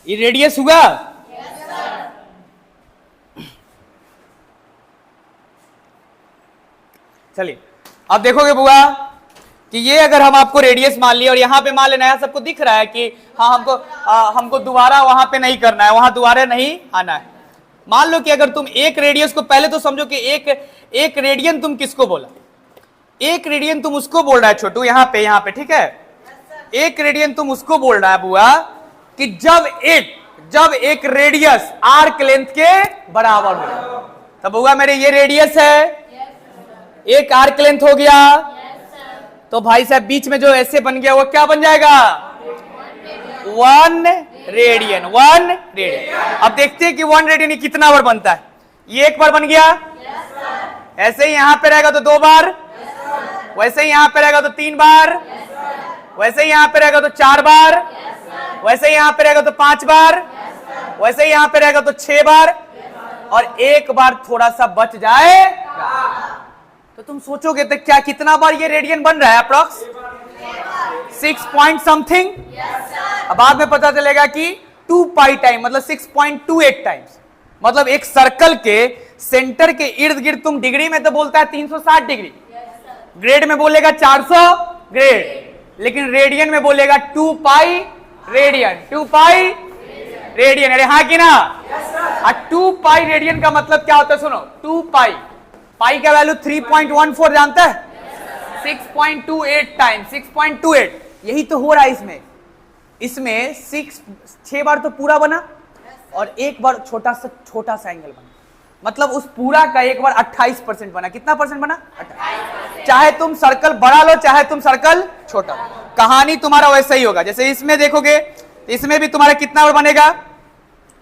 ये रेडियस हुआ। चलिए अब देखोगे बुआ कि ये अगर हम आपको रेडियस मान लिया और यहाँ पे मान लेना है, सबको दिख रहा है कि हाँ हमको दोबारा वहां पे नहीं करना है, वहां दोबारा नहीं आना है। मान लो कि अगर तुम एक रेडियस को, पहले तो समझो कि एक रेडियन तुम किसको बोला, एक रेडियन तुम उसको बोल रहा है छोटू, यहाँ पे ठीक है। एक रेडियन तुम उसको बोल रहा है बुआ कि जब एक रेडियस आर्क लेंथ के बराबर हो। तब बुआ मेरे ये रेडियस है, एक आर्क लेंथ हो गया, तो भाई साहब बीच में जो ऐसे बन गया वो क्या बन जाएगा, 1 रेडियन। 1 रेडियन। अब देखते हैं कि 1 रेडियन कितना बार बनता है। ये एक बार बन गया, ऐसे ही यहां पे रहेगा तो 2 बार, वैसे ही यहां पे रहेगा तो 3 बार, वैसे ही यहां पे रहेगा तो 4 बार, वैसे ही यहां पे रहेगा तो 5 बार, वैसे ही यहां पे रहेगा तो 6 बार, और एक बार थोड़ा सा बच जाए तो तुम सोचोगे तो क्या कितना बार ये रेडियन बन रहा है, अप्रॉक्स 6 पॉइंट समथिंग। अब बाद में पता चलेगा कि 2 पाई टाइम मतलब 6.28 टाइम्स। मतलब एक सर्कल के सेंटर के इर्द गिर्द तुम डिग्री में तो बोलता है 360 डिग्री, ग्रेड में बोलेगा 400 ग्रेड, लेकिन रेडियन में बोलेगा 2 पाई रेडियन। 2 पाई रेडियन, अरे हाँ कि ना। 2 पाई रेडियन का मतलब क्या होता है सुनो, 2 पाई, पाई का वैल्यू 3.14 जानता है, 6.28 टाइम 6.28। यही तो हो रहा है इसमें 6 बार तो पूरा बना और एक बार छोटा सा एंगल बना, मतलब उस पूरा का एक बार 28% बना। कितना परसेंट बना, 28। चाहे तुम सर्कल बड़ा लो चाहे तुम सर्कल छोटा, कहानी तुम्हारा वैसा ही होगा। जैसे इसमें देखोगे इसमें भी तुम्हारा कितना बार बनेगा,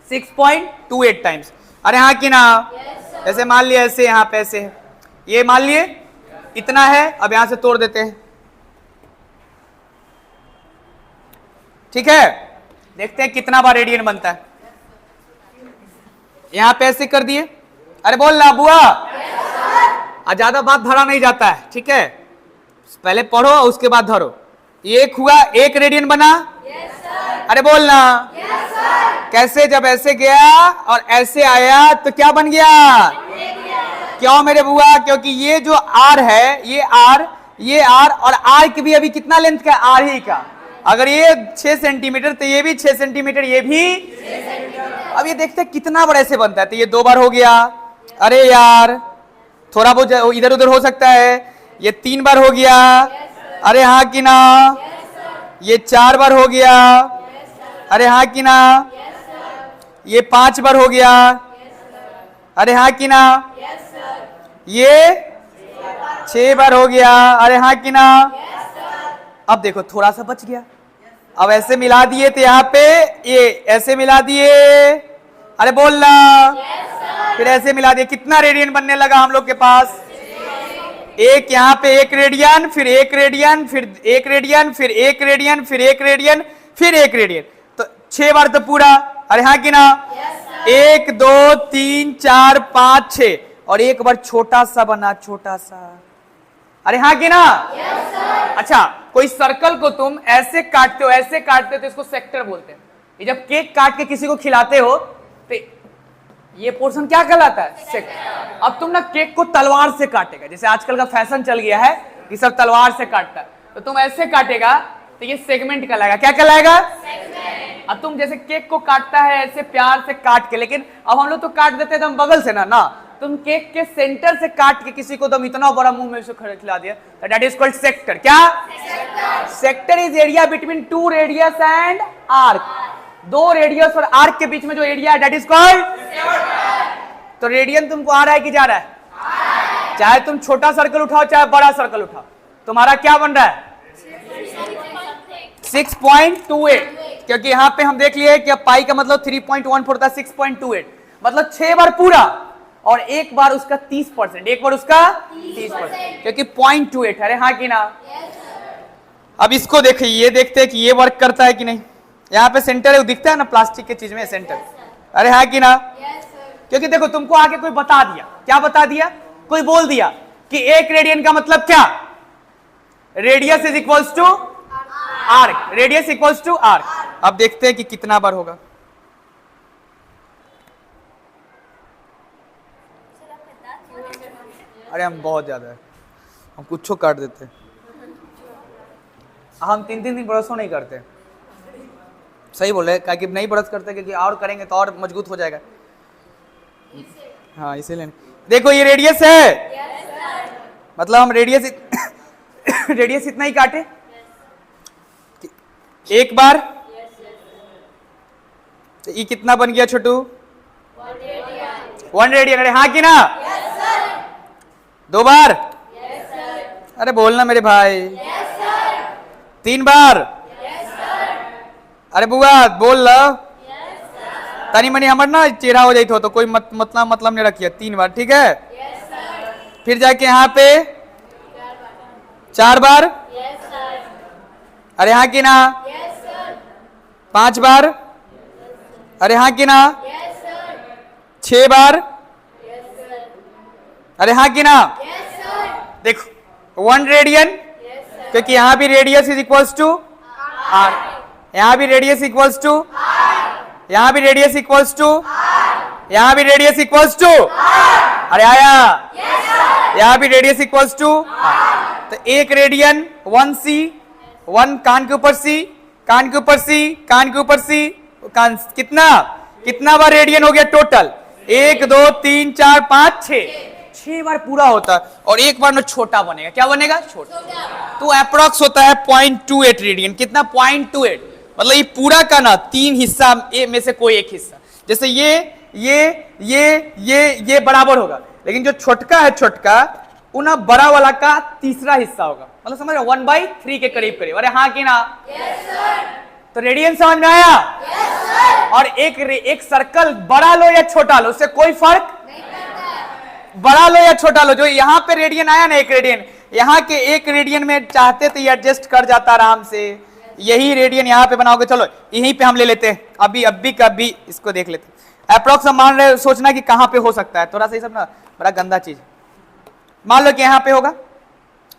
6.28 टाइम्स। अरे हाँ कि ना। ऐसे मान लिया, ऐसे यहां पे ऐसे है, ये मान लिए इतना है, अब यहां से तोड़ देते हैं, ठीक है। देखते हैं कितना बार रेडियन बनता है। यहां पे ऐसे कर दिए, अरे बोल ना बुआ, ज्यादा बात धरा नहीं जाता है, ठीक है। पहले पढ़ो उसके बाद धरो। एक हुआ, एक रेडियन बना, अरे बोलना कैसे, जब ऐसे गया और ऐसे आया तो क्या बन गया, क्यों मेरे बुआ, क्योंकि ये जो आर है, ये आर और आर्क भी अभी कितना लेंथ का, आर ही का। अगर ये 6 सेंटीमीटर तो ये भी 6 सेंटीमीटर, ये भी 6 सेंटीमीटर। अब ये देखते हैं कितना बड़ा ऐसे बनता है, तो ये 2 बार हो गया, अरे यार थोड़ा बहुत इधर उधर हो सकता है, ये 3 बार हो गया, अरे हाँ कि ना, ये 4 बार हो गया, अरे हाँ कि ना, ये 5 बार हो गया, अरे हाँ कि ना, ये 6 बार हो गया, अरे हाँ कि ना। अब देखो थोड़ा सा बच गया, अब ऐसे मिला दिए तो यहाँ पे ये ऐसे मिला दिए, अरे बोलना, फिर ऐसे मिला दिए, कितना रेडियन बनने लगा हम लोग के पास, एक यहाँ पे 1 रेडियन, फिर 1 रेडियन, फिर 1 रेडियन, फिर 1 रेडियन, फिर 1 रेडियन, फिर 1 रेडियन, तो 6 बार तो पूरा, अरे हाँ कि ना। 1 2 3 4 5 6, और एक बार छोटा सा बना, छोटा सा, अरे हाँ कि ना। अच्छा, कोई सर्कल को तुम ऐसे काटते हो, ऐसे काटते हो तो इसको सेक्टर बोलते हैं। ये जब केक काट के किसी को खिलाते हो तो ये पोर्शन क्या कहलाता है, सेक्टर। अब तुम ना केक को तलवार से काटेगा, जैसे आजकल का फैशन चल गया है कि सब तलवार से काटता है, तो तुम ऐसे काटेगा तो ये सेगमेंट कहलाएगा। क्या कहलाएगा, सेगमेंट। अब तुम जैसे केक को काटता है ऐसे प्यार से काट के, लेकिन अब हम लोग तो काट देते हैं तो हम बगल से ना, तुम केक के सेंटर से काट के किसी को तुम इतना बड़ा मुंह में से खिला दिया, दैट इज कॉल्ड सेक्टर। क्या, sector is area between 2 radius and arc. 2 radius और आर्क के बीच में जो एरिया है दैट इज कॉल्ड सेक्टर। तो रेडियन तुमको आ रहा है कि जा रहा है, चाहे तुम छोटा सर्कल उठाओ चाहे बड़ा सर्कल उठाओ, तुम्हारा क्या बन रहा है, 6.28। क्योंकि यहां पे हम देख लिए कि पाई का मतलब 3.14 था, 6.28 मतलब 6 बार पूरा और एक बार उसका 30%, एक बार उसका 30%, क्योंकि 0.28। अरे हाँ कि ना। अब इसको देखिए, ये देखते हैं कि ये वर्क करता है कि नहीं। यहाँ पे सेंटर है, वो दिखता है ना प्लास्टिक के चीज में सेंटर, अरे हाँ कि ना। क्योंकि देखो तुमको आगे कोई बता दिया, क्या बता दिया, कोई बोल दिया कि 1 रेडियन का मतलब क्या, radius is equals to arc, radius equals to arc. अब देखते हैं कि कितना बार होगा। अरे हम बहुत ज्यादा है, हम कुछ काट देते। हम 3-3 दिन ब्रश नहीं करते। सही बोले, क्या कि नहीं ब्रश करते क्योंकि और करेंगे तो और मजबूत हो जाएगा। हाँ इसीलिए। देखो ये रेडियस है, मतलब हम रेडियस रेडियस इतना ही काटे एक बार। तो ये कितना बन गया छोटू? 1 रेडियन। अरे हाँ कि ना? 2 बार? अरे बोलना मेरे भाई। 3 बार? अरे बुआ बोल लो। तनी मनी हमार ना चेहरा हो जाए तो कोई मतलब नहीं रखिए। 3 बार, ठीक है? फिर जाके यहाँ पे 4 बार? अरे हाँ कि ना? 5 बार? अरे हाँ कि ना? 6 बार? अरे हाँ कि ना? देखो 1 रेडियन, क्योंकि यहाँ भी radius is equals to R, यहाँ भी रेडियस इक्वल्स टू, यहाँ भी रेडियस इक्वल्स टू, यहाँ भी रेडियस इक्वल्स टू। अरे आया? यहाँ भी रेडियस इक्वल्स टू। तो 1 रेडियन 1 सी, 1 कान के ऊपर सी, कान के ऊपर सी, कान के ऊपर सी, कान कितना बार रेडियन हो गया टोटल? 1 2 3 4 5 6 बार पूरा होता है। और एक बार में छोटा बनेगा। क्या बनेगा? छोटा। तो अप्रोक्स होता है 0.28 रेडियन। कितना? 0.28। मतलब ये पूरा का ना 3 हिस्सा में से कोई एक हिस्सा। जैसे ये बराबर होगा, लेकिन जो छोटका है छोटका वो ना बड़ा वाला का तीसरा हिस्सा होगा। मतलब समझ रहे? 1/3 के करीब करीब। अरे हाँ कि ना? तो रेडियन समझ में आया? और एक सर्कल बड़ा लो या छोटा लो उससे कोई फर्क नहीं पड़ता। बड़ा लो या छोटा लो, जो यहाँ पे रेडियन आया ना 1 रेडियन, यहाँ के 1 रेडियन में चाहते तो ये एडजस्ट कर जाता आराम से। यही रेडियन यहाँ पे बनाओगे। चलो यहीं पे हम ले लेते हैं अभी का भी इसको देख लेते हैं। अप्रोक्स हम मान रहे, सोचना कि कहाँ पे हो सकता है। थोड़ा सा ये सब ना बड़ा गंदा चीज। मान लो कि यहाँ पे होगा,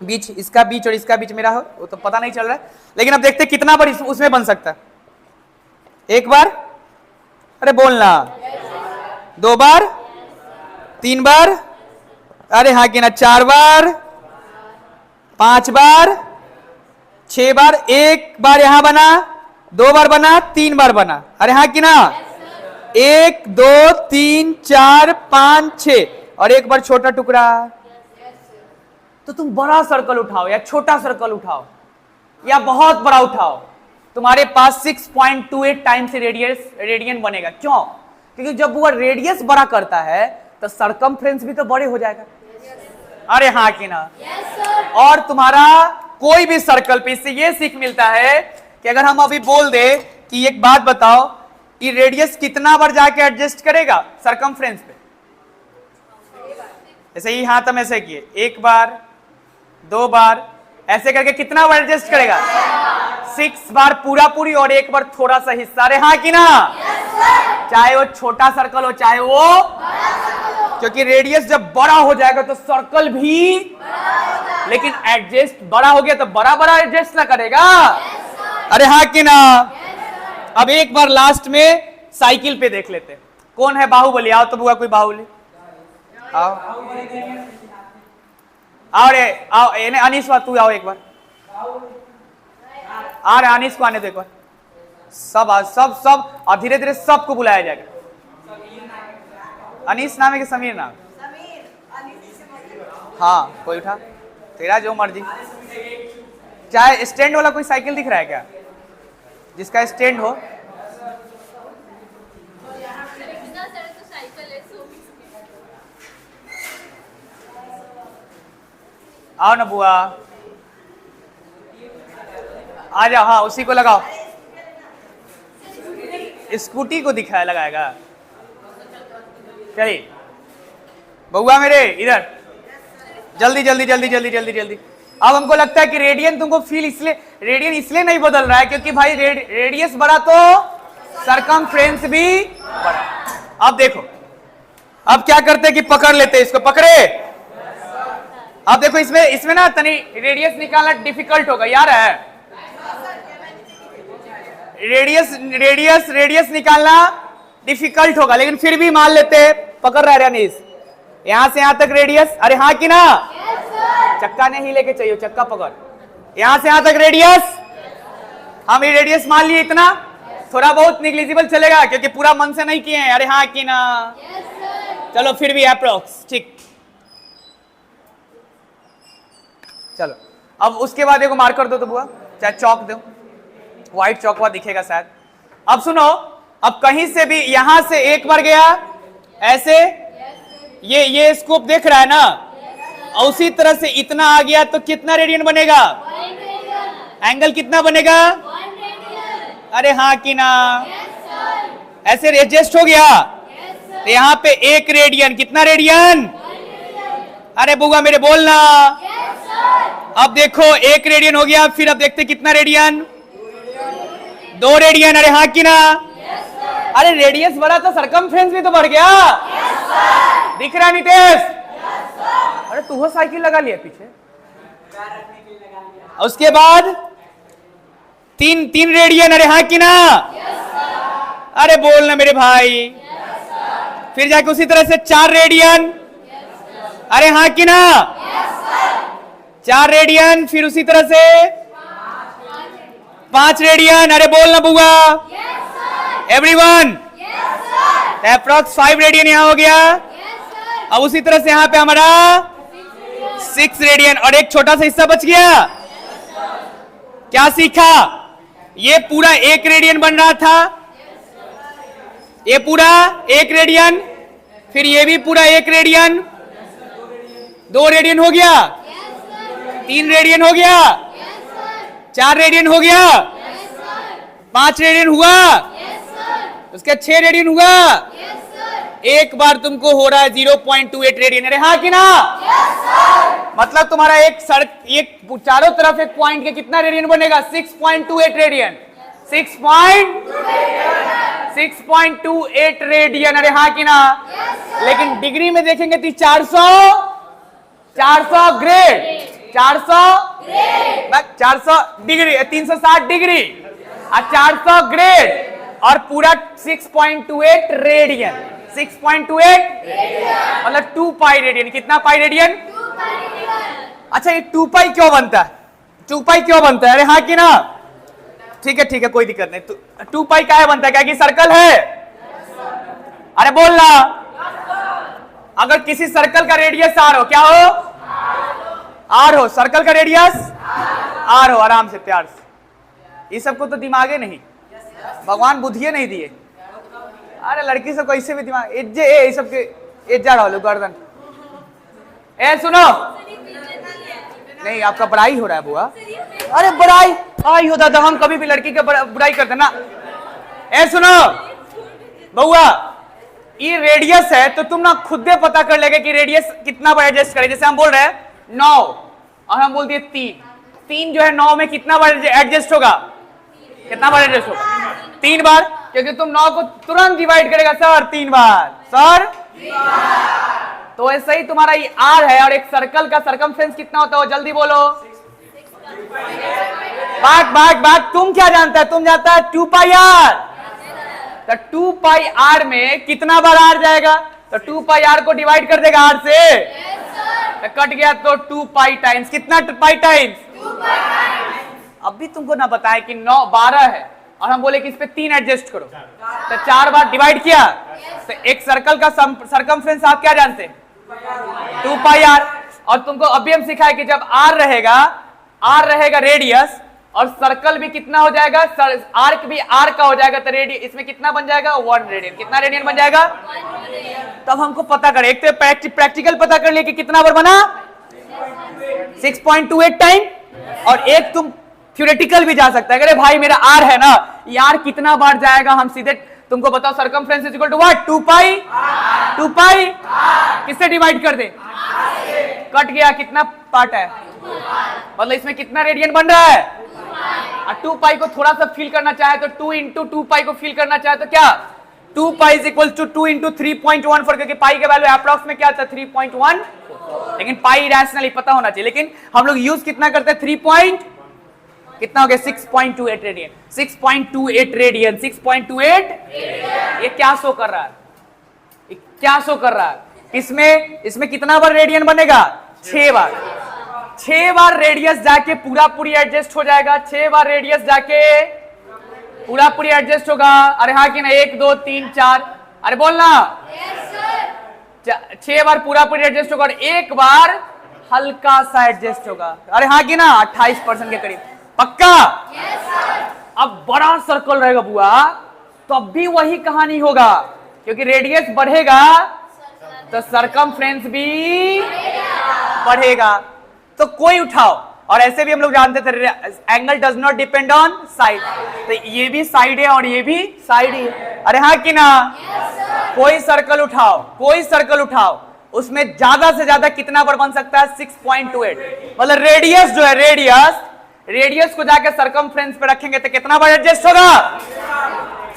बीच इसका बीच और इसका बीच मेरा हो, वो तो पता नहीं चल रहा है। लेकिन अब देखते कितना बार उसमें बन सकता है। 1 बार? अरे बोलना। 2 बार? 3 बार? अरे हाँ कि ना? 4 बार? 5 बार? 6 बार? 1 बार यहां बना, 2 बार बना, 3 बार बना। अरे हाँ कि ना? 1 2 3 4 5 6 और 1 बार छोटा टुकड़ा। तो तुम बड़ा सर्कल उठाओ या छोटा सर्कल उठाओ या बहुत बड़ा उठाओ, तुम्हारे पास 6.28 टाइम्स रेडियन बनेगा। क्यों? क्योंकि जब वो रेडियस बड़ा करता है तो सरकमफ्रेंस भी तो बड़े हो जाएगा। अरे हाँ कि ना? और तुम्हारा कोई भी सर्कल पे इससे ये सीख मिलता है कि अगर हम अभी बोल दे कि एक बात बताओ, ये रेडियस कितना बार जाके एडजस्ट करेगा सरकमफ्रेंस पे? ऐसे ही हाथ हम ऐसे किए, 1 बार 2 बार ऐसे करके कितना बार एडजस्ट करेगा? 6 बार पूरा पूरी और 1 बार थोड़ा सा हिस्सा। अरे हाँ कि ना? चाहे वो छोटा सर्कल हो चाहे वो, क्योंकि रेडियस जब बड़ा हो जाएगा तो सर्कल भी, लेकिन एडजस्ट बड़ा हो गया तो बड़ा बड़ा एडजस्ट ना करेगा। अरे हाँ कि ना? अब एक बार लास्ट में साइकिल पे देख लेते। कौन है बाहुबली? आओ तो बुआ कोई बाहुबली आओ। आओ रे आओ, अनीस तू आओ एक बार। आ रहे अनीस को आने दो एक बार। सब और धीरे धीरे सबको बुलाया जाएगा। अनीस नाम है कि समीर नाम? हाँ कोई उठा, तेरा जो मर्जी। चाहे स्टैंड वाला कोई साइकिल दिख रहा है क्या जिसका स्टैंड हो? आओ ना बुआ, आ जाओ। हाँ उसी को लगाओ। स्कूटी को दिखाया लगाएगा। चलिए बउआ मेरे इधर, जल्दी जल्दी जल्दी जल्दी जल्दी जल्दी। अब हमको लगता है कि रेडियन तुमको फील रेडियन इसलिए नहीं बदल रहा है क्योंकि भाई रेडियस बढ़ा तो सरकमफ्रेंस भी बढ़ा। अब देखो, अब क्या करते कि पकड़ लेते इसको, पकड़े। अब देखो इसमें ना तनी रेडियस निकालना डिफिकल्ट होगा यार। है रेडियस निकालना डिफिकल्ट होगा, लेकिन फिर भी मान लेते। पकड़ रहा है अनीस, यहां से यहां तक रेडियस, अरे हाँ कि ना? चक्का नहीं लेके चाहिए, चक्का पकड़। यहां से यहां तक रेडियस, हम ये रेडियस मान लिए इतना, थोड़ा बहुत निग्लिजिबल चलेगा क्योंकि पूरा मन से नहीं किए हैं, अरे हाँ कि ना? चलो फिर भी अप्रोक्स, ठीक। चलो अब उसके बाद एक मार्कर दो तो बुआ, चाहे चौक दो, व्हाइट चौक हुआ दिखेगा शायद। अब सुनो, अब कहीं से भी यहां से एक बार गया ऐसे, ये स्कोप देख रहा है ना, और उसी तरह से इतना आ गया तो कितना रेडियन बनेगा? एंगल कितना बनेगा? अरे हाँ कि ना? ऐसे एडजस्ट हो गया तो यहाँ पे 1 रेडियन, कितना रेडियन? अरे बुआ मेरे बोलना। अब देखो 1 रेडियन हो गया, फिर अब देखते कितना रेडियन? 2 रेडियन, अरे हाँ कि ना? अरे रेडियस बढ़ा तो सरकमफ्रेंस भी तो बढ़ गया। दिख रहा नितेश? अरे तू हो साइकिल लगा लिया पीछे। उसके बाद 3 रेडियन, अरे हाँ कि ना? अरे बोलना मेरे भाई। फिर जाके उसी तरह से 4 रेडियन, अरे हाँ कि ना? 4 रेडियन, फिर उसी तरह से 5 रेडियन, अरे बोलना बुआ। एवरीवन, अप्रॉक्स 5 रेडियन यहां हो गया। अब उसी तरह से यहां पे हमारा 6 रेडियन और एक छोटा सा हिस्सा बच गया। क्या सीखा? ये पूरा 1 रेडियन बन रहा था, ये पूरा 1 रेडियन, फिर ये भी पूरा 1 रेडियन, 2 रेडियन हो गया, 3 रेडियन हो गया, 4 रेडियन हो गया, 5 रेडियन हुआ, उसके 6 रेडियन हुआ। एक बार तुमको हो रहा है 0.28 रेडियन, अरे हाँ कि ना? मतलब तुम्हारा एक चारों तरफ एक पॉइंट के कितना रेडियन बनेगा? 6.28 रेडियन। 6.28 रेडियन, अरे हाँ कि ना? लेकिन डिग्री में देखेंगे तो 400 ग्रेड, 400 डिग्री, 360 डिग्री और 400 ग्रेड और पूरा 6.28 रेडियन। 6.28 मतलब 2 पाई रेडियन। कितना पाई रेडियन? अच्छा ये 2 पाई क्यों बनता है? 2 पाई क्यों बनता है? अरे हाँ कि ना? ठीक है कोई दिक्कत नहीं। 2 पाई क्या बनता है? क्या कि सर्कल है? अरे बोलना। अगर किसी सर्कल का रेडियस आर हो, क्या हो? आर हो, सर्कल का रेडियस आर हो। आराम से प्यार से, ये सबको तो दिमागे नहीं, भगवान बुद्धिए नहीं दिए। अरे लड़की सबको ऐसे भी दिमाग, ये सब के एज्जा रहो गर्दन। ए सुनो, नहीं आपका बड़ाई हो रहा है बुआ। अरे बड़ाई आई हो दादा, हम कभी भी लड़की का बुराई करते ना। ए सुनो बउआ, ये रेडियस है तो तुम ना खुद पता कर लेगा कि रेडियस कितना बार एडजस्ट करें। जैसे हम बोल रहे हैं 9 और हम बोल दिए 3 जो है 9 में कितना बार एडजस्ट होगा? कितना बार एडजस्ट होगा? 3 बार, क्योंकि तुम 9 को तुरंत डिवाइड करेगा सर 3 बार। सर तो ऐसा ही तुम्हारा ये आर है और एक सर्कल का सरकमफ्रेंस कितना होता है? जल्दी बोलो। बात तुम क्या जानता है? तुम जानता है 2 पाई आर। तो 2 पाई आर में कितना बार आर जाएगा? तो 2 पाई आर को डिवाइड कर देगा आर से, तो कट गया तो 2 पाई टाइम्स। कितना पाई टाइम्स? 2 पाई टाइम्स। अभी तुमको ना बताए कि 9 12 है और हम बोले कि इस पे 3 एडजस्ट करो, तो 4 बार डिवाइड किया तो एक सर्कल का सरकमफ्रेंस आप क्या जानते हैं? 2 पाई आर। और तुमको अभी हम सिखाए कि जब आर रहेगा रेडियस और सर्कल भी कितना हो जाएगा? आर्क भी आर का हो जाएगा, तो रेडियस इसमें कितना बन जाएगा? 1 रेडियन। कितना रेडियन बन जाएगा? तब हमको पता करें, एक तो प्रैक्टिकल पता कर लिए कि कितना बार बना 6.28 टाइम, और एक तुम थ्योरेटिकल भी जा सकता है। अरे भाई मेरा आर है ना, यार कितना बार जाएगा? हम सीधे तुमको बताओ circumference is equal to what? 2 pi. 2 pi किससे डिवाइड कर दे? कट गया, कितना पार्ट है? मतलब इसमें कितना रेडियन बन रहा है? और 2 पाई को थोड़ा सा फील करना चाहे तो 2 इंटू 2 पाई को फील करना चाहे तो क्या? 2 pi is equal to 2 into 3.14, क्योंकि पाई का वैल्यू अप्रॉक्स में क्या था? 3.1, लेकिन पाई रैशनली पता होना चाहिए। लेकिन हम लोग यूज कितना करते हैं? 3 कितना हो गया? 6.28 रेडियन। 6.28 रेडियन, 6.28। ये क्या शो कर रहा है? क्या शो कर रहा है? इसमें इसमें कितना बार रेडियन बनेगा? 6 बार। 6 बार रेडियस जाके पूरा पूरी एडजस्ट हो जाएगा। 6 बार रेडियस जाके पूरा पूरी एडजस्ट होगा। अरे हाँ कि ना? 1 2 3 4, अरे बोलना। 6 बार पूरा पूरी एडजस्ट होगा और 1 बार हल्का सा एडजस्ट होगा। अरे हाँ कि ना? 28% के करीब। पक्का? अब बड़ा सर्कल रहेगा बुआ, तो अब भी वही कहानी होगा, क्योंकि रेडियस बढ़ेगा तो सरकमफ्रेंस भी बढ़ेगा। तो कोई उठाओ, और ऐसे भी हम लोग जानते थे angle does not depend on side, तो ये भी साइड है और ये भी साइड है। अरे हाँ कि ना? कोई सर्कल उठाओ, कोई सर्कल उठाओ, उसमें ज्यादा से ज्यादा कितना बार बन सकता है? 6.28। मतलब रेडियस जो है, रेडियस को जाकर सरकमफ्रेंस पे रखेंगे तो कितना बार एडजस्ट होगा?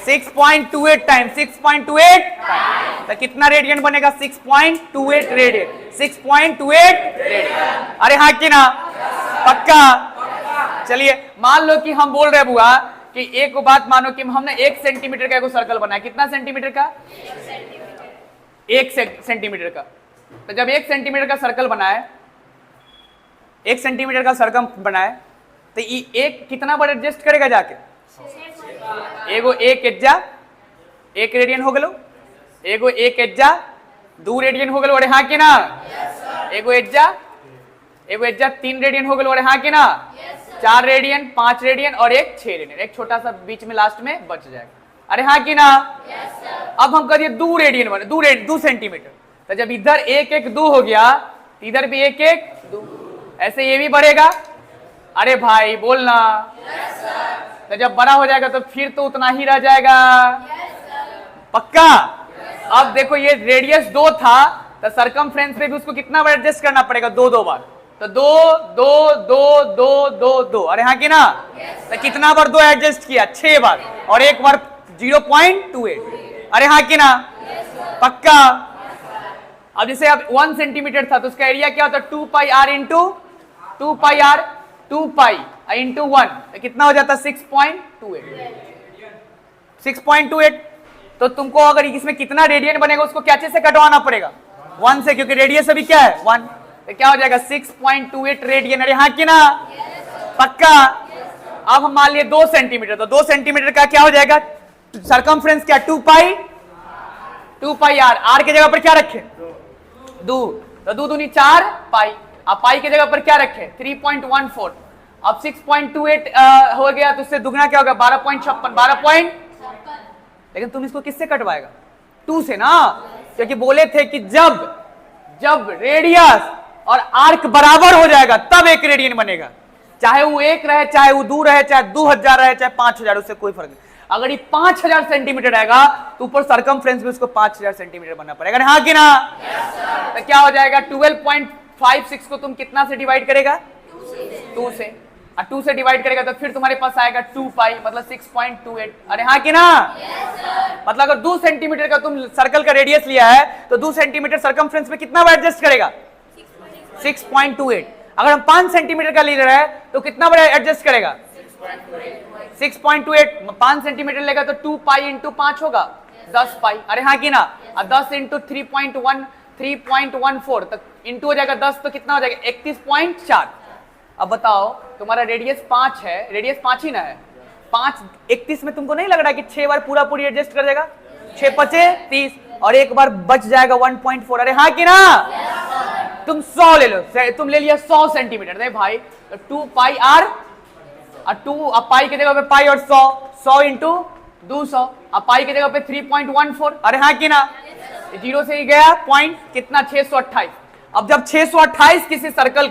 6.28 टाइम 6.28 तो कितना रेडियन बनेगा? 6.28 रेडियन। 6.28 रेडियन। अरे हाँ कि ना? पक्का? चलिए मान लो कि हम बोल रहे बुआ कि एक बात मानो कि हमने 1 सेंटीमीटर का एक सर्कल बनाया। कितना सेंटीमीटर का? 1 सेंटीमीटर का। तो जब 1 सेंटीमीटर का सर्कल बनाए, 1 सेंटीमीटर का सर्कल बनाए, तो ये एक कितना बार एडजस्ट करेगा जाके? एगो 1 एज्जा 1 रेडियन हो गलो, एगो 1 एज्जा 2 रेडियन हो गलो। अरे हाँ कि ना? एगो एज्जा 3 रेडियन हो गलो। अरे हाँ कि ना? 4 रेडियन, 5 रेडियन और एक 6 रेडियन, एक छोटा सा बीच में लास्ट में बच जाएगा। अरे हाँ कि ना? अब हम करिए 2 रेडियन बने, 2 सेंटीमीटर। तो जब इधर 1 1 2 हो गया, इधर भी 1 1 2, ऐसे ये भी बढ़ेगा। अरे भाई बोलना। तो जब बड़ा हो जाएगा तो फिर तो उतना ही रह जाएगा। पक्का? अब देखो ये रेडियस 2 था, तो सरकमफ्रेंस पे भी उसको कितना बार एडजस्ट करना पड़ेगा? 2 बार। तो 2 2 2 2 2 2। अरे हाँ कि ना? तो कितना बार 2 एडजस्ट किया? 6 बार, और 1 बार 0.28। अरे हाँ कि ना? पक्का? अब जैसे अब 1 सेंटीमीटर था तो उसका एरिया क्या होता? 2 पाई r इंटू 2 पाई r 2 पाई इंटू 1, तो कितना हो जाता? 6.28। 6.28। तो तुमको अगर इसमें कितना रेडियन बनेगा उसको क्या चीज से कटवाना पड़ेगा? 1 से, क्योंकि रेडियस अभी क्या है? 1। तो क्या हो जाएगा? 6.28 रेडियन। अरे हाँ कि ना? पक्का? अब हम मान लिए 2 सेंटीमीटर, तो 2 सेंटीमीटर का क्या हो जाएगा? सरकमफ्रेंस क्या? 2 पाई r। r की जगह पर क्या रखे? 2, तो 2 दूनी 4 पाई। अब पाई की जगह पर क्या रखे? 3.14। अब 6.28 हो गया तो उससे दुगना क्या होगा? 12.56। लेकिन तुम इसको किससे कटवाएगा? 2 से ना, क्योंकि बोले थे कि जब रेडियस और आर्क बराबर हो जाएगा तब 1 रेडियन बनेगा। चाहे वो 1 रहे, चाहे वो 2 रहे, चाहे 2000 रहे, चाहे 5000, उससे कोई फर्क नहीं। अगर ये 5000 सेंटीमीटर रहेगा तो ऊपर सरकमफ्रेंस में उसको 5000 सेंटीमीटर बनना पड़ेगा। हाँ कि ना? तो क्या हो जाएगा? 12.56 को तुम कितना से डिवाइड करेगा? 2 से। और 2 से डिवाइड करेगा तो फिर तुम्हारे पास आएगा 2 पाई, मतलब 6.28। अरे हाँ कि ना? मतलब अगर 2 सेंटीमीटर का तुम सर्कल का रेडियस लिया है तो 2 सेंटीमीटर सरकमफ्रेंस में कितना बार एडजस्ट करेगा? 6.28। अगर हम 5 सेंटीमीटर का ले रहे हैं तो कितना बार एडजस्ट करेगा? 6.28। 5 सेंटीमीटर लेगा तो 2 पाई इंटू 5 होगा 10 पाई। अरे हाँ कि ना? 10 इंटू 3.14 तक इंटू हो जाएगा 10, तो कितना हो जाएगा? 31.4। अब बताओ तुम्हारा रेडियस 5 है, रेडियस 5 ही ना है? 5 31 में तुमको नहीं लग रहा है कि 6 बार पूरा पूरी एडजस्ट कर देगा? 6 5 30 और 1 बार बच जाएगा 1.4। अरे हाँ कि ना? तुम 100 ले लो, तुम ले लिया 100 सेंटीमीटर। दे भाई, तो 2 पाई r और 2, अब पाई की जगह पे पाई और 100 इंटू 200, अब पाई की जगह पे 3.14। अरे हाँ कि ना? 0 से ही गया पॉइंट, कितना? 628। अब जब 628 किसी सर्कल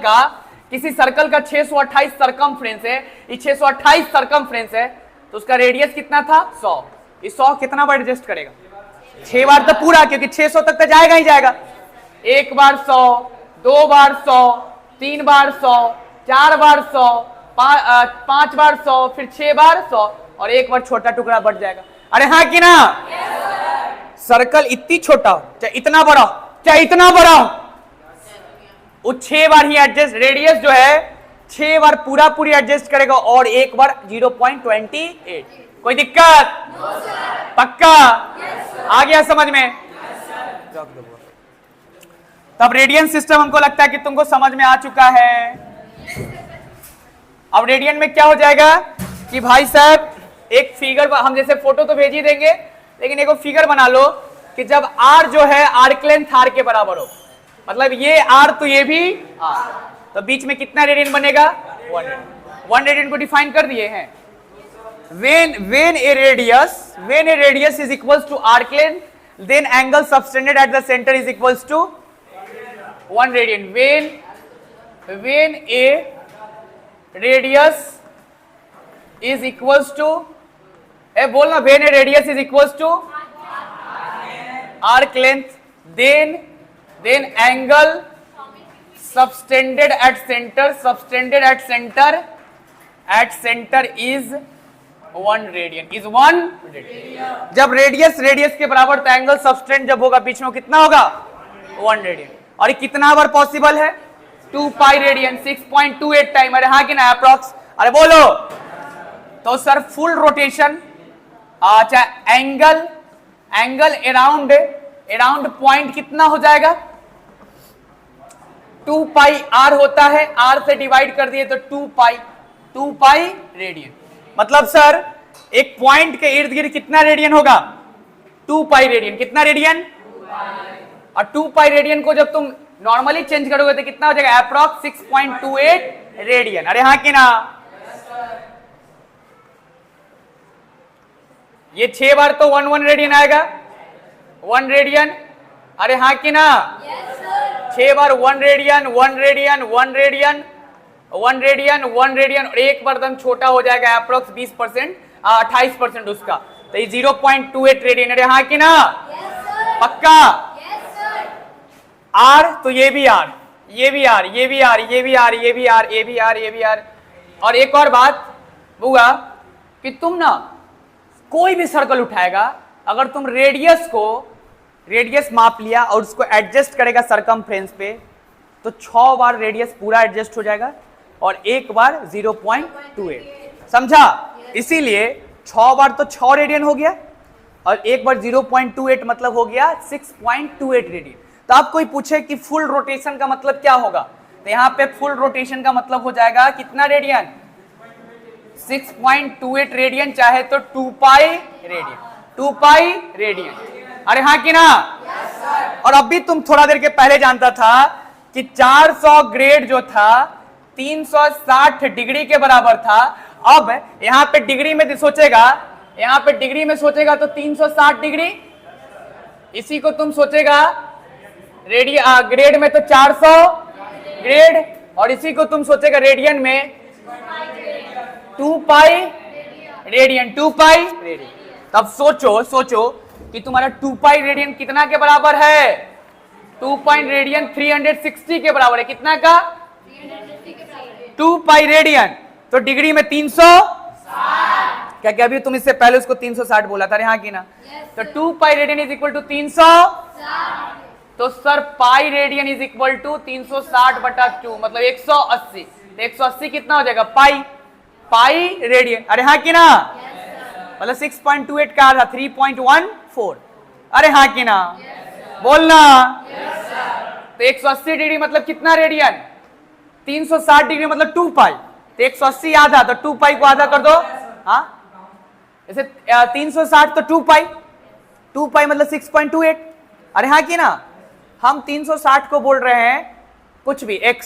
का 628 सरकमफ्रेंस है, ये 628 सरकमफ्रेंस है, तो उसका रेडियस कितना था? 100। ये 100 कितना बार एडजस्ट करेगा? 6 बार तो पूरा, क्योंकि 600 तक तो जाएगा ही जाएगा। 1 बार 100, 2 बार 100, 3 बार 100, 4 बार 100, 5 बार 100, फिर 6 बार 100 और 1 बार छोटा टुकड़ा बढ़ जाएगा। अरे हाँ कि ना? सर्कल इतनी छोटा हो चाहे इतना बड़ा हो, चाहे इतना बड़ा हो, वो 6 बार ही एडजस्ट, रेडियस जो है 6 बार पूरा पूरी एडजस्ट करेगा और 1 बार 0.28। कोई दिक्कत? पक्का? आ गया समझ में? तब रेडियन सिस्टम हमको लगता है कि तुमको समझ में आ चुका है। अब रेडियन में क्या हो जाएगा कि भाई साहब एक फिगर, हम जैसे फोटो तो भेज ही देंगे, लेकिन एक फिगर बना लो कि जब आर जो है आर्क लेंथ आर के बराबर हो, मतलब ये आर तो ये भी आर, तो बीच में कितना रेडियन बनेगा? 1 रेडियन को डिफाइन कर दिए हैं। when a radius is equals to arc length, then angle subtended at the center is equals to 1 radian. When a radius is equals to, बोलना, when a radius is equals to arc length, then angle subtended at center is 1 radian, is 1 radian. जब radius के बराबर, तो angle subtend जब होगा बीच में कितना होगा? 1 रेडियन। और ये कितना बार पॉसिबल है? 2 पाई रेडियन, 6.28 टाइम। अरे हाँ कि ना, अप्रॉक्स? अरे बोलो। तो सर फुल रोटेशन, अच्छा एंगल अराउंड पॉइंट कितना हो जाएगा? 2 पाई आर होता है, आर से डिवाइड कर दिए तो 2 पाई रेडियन। मतलब सर एक पॉइंट के इर्द गिर्द कितना रेडियन होगा? 2 पाई रेडियन। कितना रेडियन? और 2 पाई रेडियन को जब तुम नॉर्मली चेंज करोगे तो कितना हो जाएगा? Approx 6.28 radian. अरे हाँ कि ना? ये 6 बार तो 1 रेडियन आएगा, 1 रेडियन। अरे हाँ कि ना? 6 बार 1 radian, 1 radian, 1 radian, 1 radian, 1 radian, और एक बार दम छोटा हो जाएगा अप्रोक्स 20%, 28% उसका, तो ये 0.28 रेडियन। अरे हाँ कि ना? पक्का? आर तो ये भी आर, ये भी आर, ये भी आर, ये भी आर, ये भी आर, ये भी आर, ये भी आर। और एक और बात हुआ कि तुम ना कोई भी सर्कल उठाएगा, अगर तुम रेडियस माप लिया और उसको एडजस्ट करेगा सरकमफ्रेंस पे, तो 6 बार रेडियस पूरा एडजस्ट हो जाएगा और एक बार 0.28। समझा? इसीलिए 6 बार तो 6 रेडियन हो गया और एक बार 0.28 मतलब हो गया 6.28 रेडियन। तो आप कोई पूछे कि फुल रोटेशन का मतलब क्या होगा, तो यहां पे फुल रोटेशन का मतलब हो जाएगा कितना रेडियन? 6.28 रेडियन, चाहे तो 2 पाई रेडियन, 2 पाई रेडियन। अरे हाँ कि ना? और अभी तुम थोड़ा देर के पहले जानता था कि 400 ग्रेड जो था 360 डिग्री के बराबर था। अब यहां पे डिग्री में सोचेगा, यहां पे डिग्री में सोचेगा तो 360 डिग्री, इसी को तुम सोचेगा ग्रेड में तो 400 ग्रेड, और इसी को तुम सोचेगा रेडियन में 2 पाई रेडियन, 2 पाई रेडियन। तब सोचो कि तुम्हारा 2 पाई रेडियन कितना के बराबर है? 2 पाई रेडियन 360 के बराबर है। कितना का? 2 पाई रेडियन, तो डिग्री में 360। क्या अभी तुम इससे पहले उसको 360 बोला था? हाँ कि ना? तो 2 pi radian is equal to 360। तो sir pi radian is equal to 360/2, मतलब 180। तो 180 कितना हो जाएगा? Pi radian. अरे हाँ कि ना? मतलब 6.28 का था 3.14। अरे हाँ कि ना? बोलना। तो 180 डिग्री मतलब कितना रेडियन? 360 डिग्री मतलब 2 पाई। तो 180 आधा, तो 2 पाई को आधा कर दो। हाँ, जैसे 360 तो 2 पाई मतलब 6.28। अरे हाँ कि ना? हम 360 को बोल रहे हैं कुछ भी x,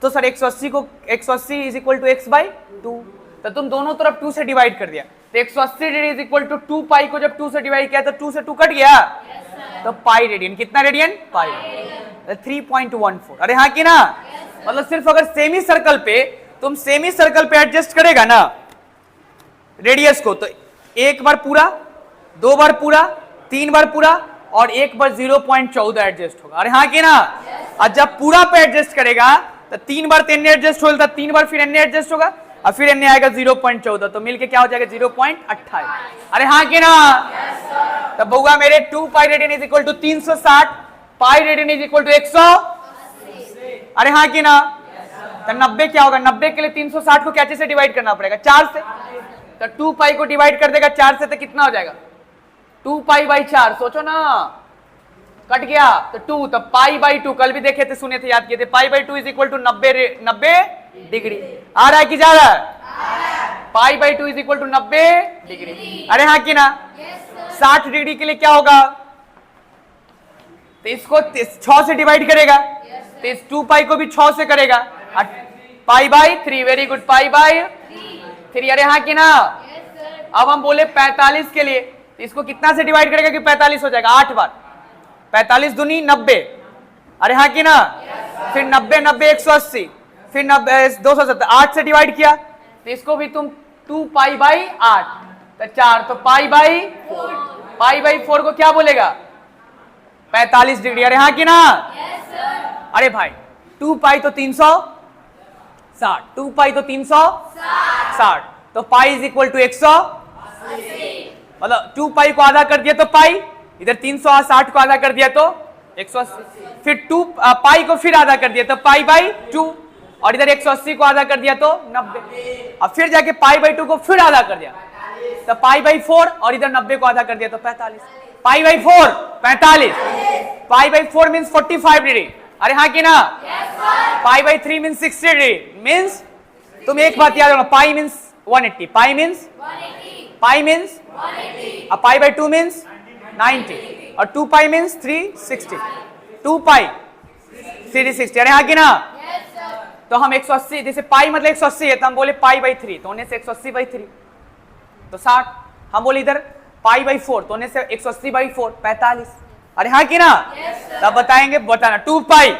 तो sir 180 is equal to x/2, तो तुम दोनों तरफ 2 से डिवाइड कर दिया। तो 180 डिग्री इज इक्वल टू 2 पाई को जब 2 से डिवाइड किया तो 2 से 2 कट गया। तो पाई रेडियन। कितना रेडियन? पाई। 3.14। अरे हाँ कि ना? मतलब सिर्फ अगर सेमी सर्कल पे तुम सेमी सर्कल पे एडजस्ट करेगा ना रेडियस को, तो एक बार पूरा, 2 बार पूरा, 3 बार पूरा, और एक बार 0.14 एडजस्ट होगा। अरे हाँ कि ना? और जब पूरा पे एडजस्ट करेगा तो 3 बार तो एन्ने एडजस्ट होगा, 3 बार फिर एन्ने एडजस्ट होगा, और फिर एन्ने आएगा 0.14, तो मिलके क्या हो जाएगा? 0.28। अरे हाँ कि ना? तब बउआ मेरे 2 pi radian is equal to 360, pi radian is equal to 180। अरे हाँ कि ना? तो 90 क्या होगा? 90 के लिए 360 को कैसे से डिवाइड करना पड़ेगा? 4 से। तो 2 पाई को डिवाइड कर देगा 4 से, तो कितना हो जाएगा? 2 पाई/4। सोचो ना, कट गया तो 2, तो पाई बाई 2 कल भी देखे थे, सुने थे, याद किए थे, pi by 2 is equal to 90 degree. आ रहा है कि जा रहा है? Pi by 2 is equal to 90 degree. अरे हाँ कि ना? 60 डिग्री के लिए क्या होगा? तो इसको 6 से डिवाइड करेगा, तो इस 2 पाई को भी 6 से करेगा, पाई by 3। Very good, pi by 3। अरे हाँ कि ना? अब हम बोले 45 के लिए, तो इसको कितना से डिवाइड करेगा कि 45 हो जाएगा? 8 बार। 45 दूनी 90। अरे हाँ कि ना? फिर 90 90 180, फिर 90 270, 8 से डिवाइड किया, तो इसको भी तुम 2 पाई बाई 8, तो 4, तो पाई बाई 4। पाई बाई 4 को क्या बोलेगा? 45 डिग्री। अरे हाँ कि ना? अरे भाई 2 पाई तो 360, 2 पाई तो 360, तो पाई इज इक्वल टू 180, मतलब 2 पाई को आधा कर दिया तो पाई, इधर 360 को आधा कर दिया तो 180, फिर 2 पाई को फिर आधा कर दिया तो पाई बाई 2, और इधर 180 को आधा कर दिया तो 90, और फिर जाके पाई बाई 2 को फिर आधा कर दिया तो पाई बाई 4, और इधर 90 को आधा कर दिया तो 45। पाई by 4 45, pi by 4 means 45 degree. अरे हाँ कि ना? पाई बाई 3 मीन्स 60 डिग्री। मीन्स तुम एक बात याद रखना, पाई मीन्स 180, पाई मीन्स 180, और पाई बाई 2 मीन्स 90, और 2 पाई मीन्स 360, 2 पाई 360। अरे हाँ कि ना? तो हम 180, जैसे पाई मतलब 180 है, तो हम बोले पाई बाई 3, तो होने से 180 बाई 3 तो 60। हम बोले इधर पाई बाई 4, तो होने से 180 बाई 4 45। अरे हाँ कि ना? तब बताएंगे, बताना 2 पाई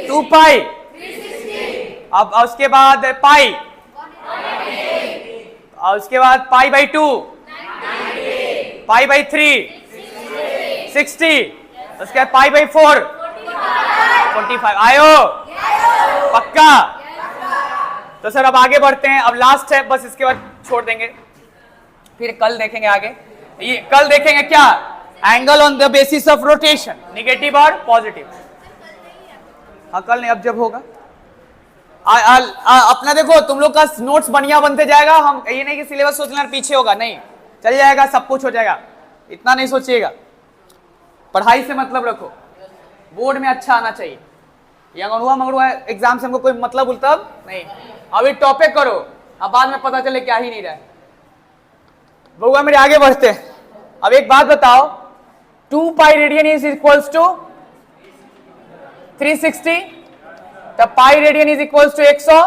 360, अब उसके बाद पाई, और उसके बाद पाई बाई 2, पाई बाई 3 60, उसके बाद पाई बाई 4 45। आयो पक्का? तो सर अब आगे बढ़ते हैं, अब लास्ट है बस, इसके बाद छोड़ देंगे, फिर कल देखेंगे आगे। ये कल देखेंगे क्या? Angle on the basis of rotation, negative और पॉजिटिव। हाँ कल नहीं, अब जब होगा अपना देखो, तुम लोग का नोट्स बढ़िया बनते जाएगा। हम ये नहीं कि सिलेबस सोचना पीछे होगा, नहीं, चल जाएगा, सब कुछ हो जाएगा, इतना नहीं सोचिएगा। पढ़ाई से मतलब रखो, बोर्ड में अच्छा आना चाहिए। ये अंगड़ुआ मंगड़ुआ एग्जाम से हमको कोई मतलब उल्तब नहीं। अभी टॉपिक करो, अब बाद में पता चले क्या ही नहीं रहा है। बउआ मेरे आगे बढ़ते हैं। अब एक बात बताओ, 2 pi radian is equals to 360, तो pi radian is equals to 100।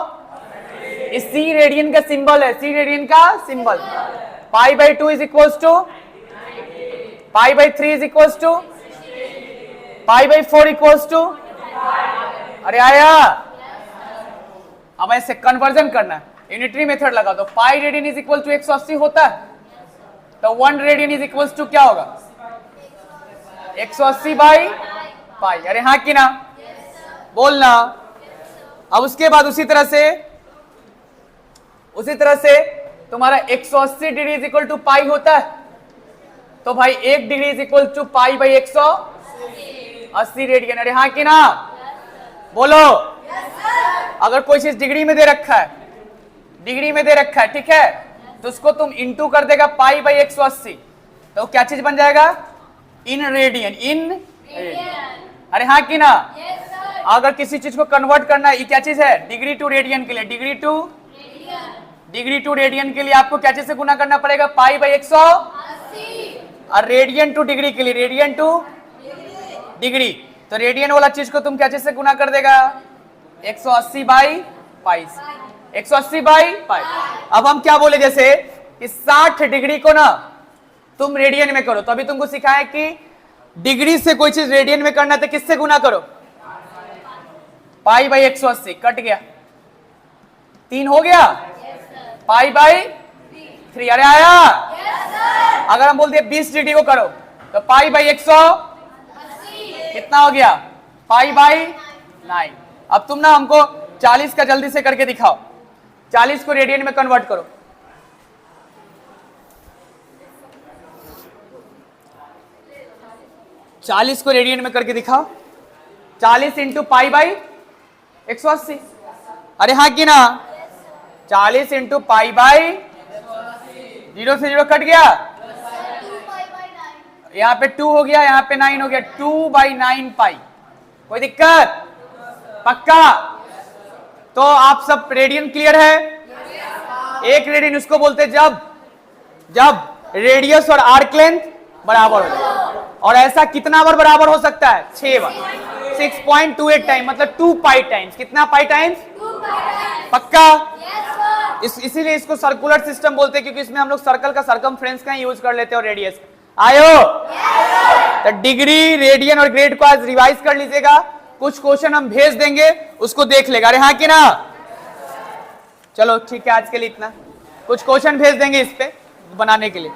C radian का सिंबल है, सी रेडियन का symbol. Pi by 2 is equals to, pi by 3 is equals to, pi by 4 equals to. अरे आया? अब ऐसे कन्वर्जन करना है, यूनिटरी मेथड लगा दो। Pi radian is equal to 180 होता है, तो 1 रेडियन इज इक्वल्स टू क्या होगा? 180 बाई पाई। अरे हाँ कि ना? बोलना। अब उसके बाद उसी तरह से तुम्हारा 180 degree is equal to pi होता है, तो भाई 1 degree is equal to pi by 180 radian. अरे हाँ कि ना? बोलो। अगर कोई चीज डिग्री में दे रखा है, ठीक है, तो उसको तुम इंटू कर देगा पाई बाई 180, तो क्या चीज बन जाएगा? In radian. अरे हाँ कि ना? अगर किसी चीज को कन्वर्ट करना है, ये क्या चीज है? डिग्री टू रेडियन के लिए, डिग्री टू रेडियन के लिए आपको क्या चीज से गुना करना पड़ेगा? पाई बाई 180। और रेडियन टू डिग्री के लिए, रेडियन टू डिग्री, तो रेडियन वाला चीज को तुम क्या चीज से गुना कर देगा? 180 बाई पाई, 180 बाई पाई। अब हम क्या बोले, जैसे कि 60 डिग्री को ना तुम रेडियन में करो, तो अभी तुमको सिखाया कि डिग्री से कोई चीज रेडियन में करना तो किससे गुना करो? पाई बाई 180, कट गया, 3 हो गया, पाई बाई 3। अरे आया? अगर हम बोलते 20 डिग्री को करो, तो पाई बाई 180 कितना हो गया? Pi by 9। अब तुम ना हमको 40 का जल्दी से करके दिखाओ, 40 को रेडियन में कन्वर्ट करो। चालीस को रेडियन में करके दिखाओ। 40 इंटू पाई बाई 180। अरे हाँ कि ना? 40 इंटू पाई बाई 0 से 0 कट गया, यहाँ पे 2 हो गया, यहाँ पे 9 हो गया, 2/9 पाई। कोई दिक्कत? पक्का? तो आप सब रेडियन क्लियर है? एक रेडियन उसको बोलते जब रेडियस और आर्क लेंथ बराबर हो जाए। और ऐसा कितना बार बराबर हो सकता है? 6 बार। 6.28 टाइम, मतलब 2 पाई टाइम्स। कितना पाई टाइम्स? 2 पाई। पक्का? इसीलिए इसको सर्कुलर सिस्टम बोलते हैं, क्योंकि इसमें हम लोग सर्कल का सरकमफ्रेंस का यूज कर लेते हैं और रेडियस। आयो? तो डिग्री, रेडियन और ग्रेड को आज रिवाइज कर लीजिएगा। कुछ क्वेश्चन हम भेज देंगे, उसको देख लेगा। अरे हाँ कि ना? चलो ठीक है, आज के लिए इतना। कुछ क्वेश्चन भेज देंगे इस पे बनाने के लिए।